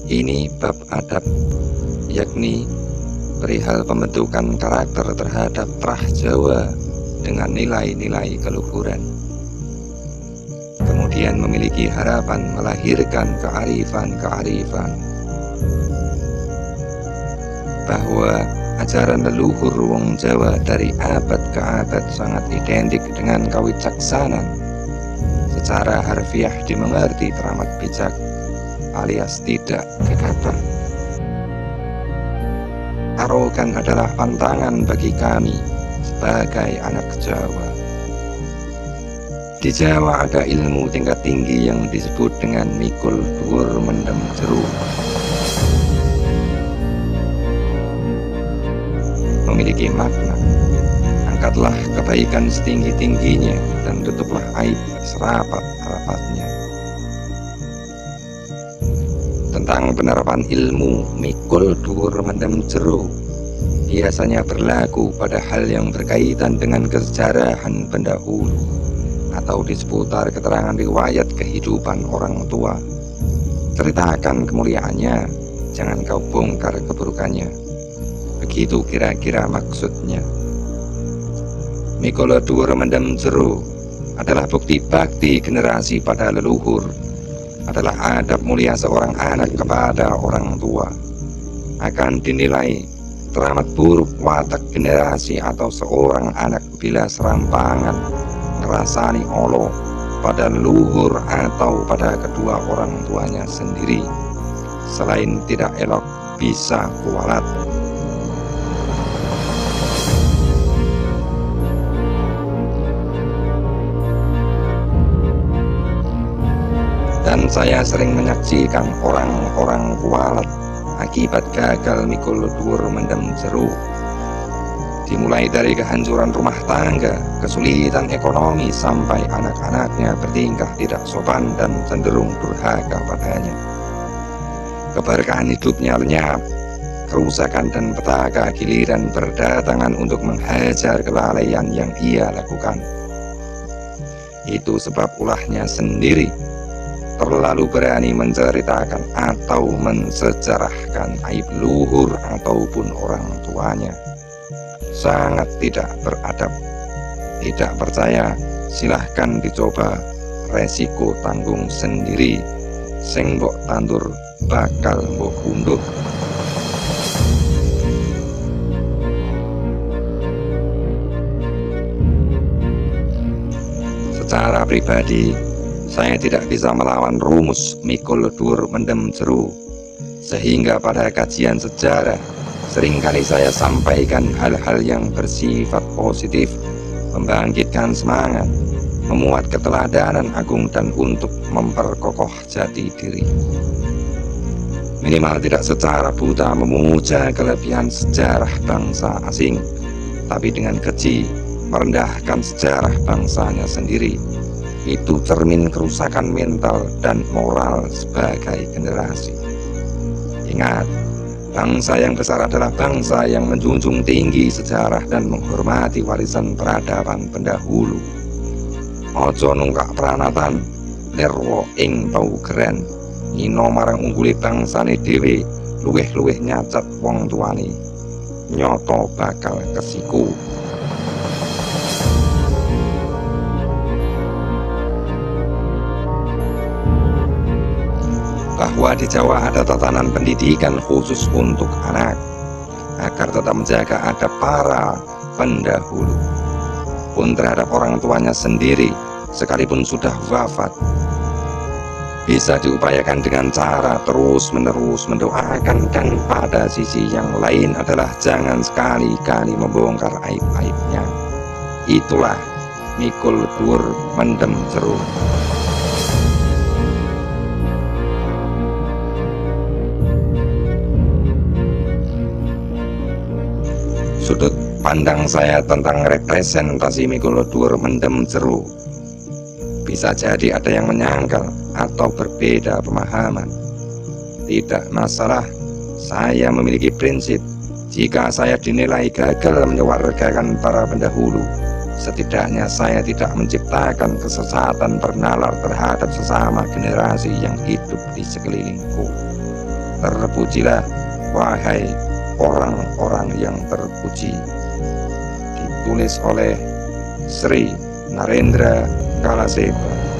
Ini bab adab, yakni perihal pembentukan karakter terhadap trah Jawa dengan nilai-nilai keluhuran. Kemudian memiliki harapan melahirkan kearifan-kearifan, bahwa ajaran leluhur wong Jawa dari abad ke abad sangat identik dengan kawicaksanan. Secara harfiah dimengerti teramat bijak alias tidak gegabah. Arogan adalah pantangan bagi kami sebagai anak Jawa. Di Jawa ada ilmu tingkat tinggi yang disebut dengan mikul dhuwur mendem jero. Memiliki makna, angkatlah kebaikan setinggi-tingginya dan tutuplah aib serapat-rapatnya. Tentang penerapan ilmu mikul dhuwur mendem jero biasanya berlaku pada hal yang berkaitan dengan kesejarahan pendahulu atau di seputar keterangan riwayat kehidupan orang tua. Ceritakan kemuliaannya, jangan kau bongkar keburukannya. Begitu kira-kira maksudnya. Mikul dhuwur mendem jero adalah bukti bakti generasi pada leluhur, adalah adab mulia seorang anak kepada orang tua. Akan dinilai teramat buruk watak generasi atau seorang anak bila serampangan ngerasani olo pada leluhur atau pada kedua orang tuanya sendiri. Selain tidak elok, bisa kualat. Dan saya sering menyaksikan orang-orang kualat akibat gagal mikul dhuwur mendem jero. Dimulai dari kehancuran rumah tangga, kesulitan ekonomi, sampai anak-anaknya bertingkah tidak sopan dan cenderung durhaka padanya. Keberkahan hidupnya lenyap, kerusakan dan petaka giliran berdatangan untuk menghajar kelalaian yang ia lakukan. Itu sebab ulahnya sendiri terlalu berani menceritakan atau mensejarahkan aib luhur ataupun orang tuanya. Sangat tidak beradab. Tidak percaya, silahkan dicoba. Resiko tanggung sendiri. Sing mbok tandur bakal mbok unduh. Secara pribadi, saya tidak bisa melawan rumus mikul dhuwur mendem jero, sehingga pada kajian sejarah seringkali saya sampaikan hal-hal yang bersifat positif, membangkitkan semangat, memuat keteladanan agung dan untuk memperkokoh jati diri. Minimal tidak secara buta memuja kelebihan sejarah bangsa asing, tapi dengan keji merendahkan sejarah bangsanya sendiri. Itu cermin kerusakan mental dan moral sebagai generasi. Ingat, bangsa yang besar adalah bangsa yang menjunjung tinggi sejarah dan menghormati warisan peradaban pendahulu. Ojo nunggak pranatan, lerwo ing paugeran, ino marang ungguli bangsane dhewe, luweh-luweh nyacat wong tuane, nyoto bakal kesiku. Bahwa di Jawa ada tatanan pendidikan khusus untuk anak agar tetap menjaga adab para pendahulu pun terhadap orang tuanya sendiri sekalipun sudah wafat. Bisa diupayakan dengan cara terus-menerus mendoakan, dan pada sisi yang lain adalah jangan sekali-kali membongkar aib-aibnya. Itulah mikul dhuwur mendem jero. Sudut pandang saya tentang representasi mikul dhuwur mendem jero bisa jadi ada yang menyangkal atau berbeda pemahaman. Tidak masalah, saya memiliki prinsip. Jika saya dinilai gagal menyewargakan para pendahulu, setidaknya saya tidak menciptakan kesesatan bernalar terhadap sesama generasi yang hidup di sekelilingku. Terpujilah, wahai orang-orang yang terpuji. Ditulis oleh Sri Narendra Kalaseta.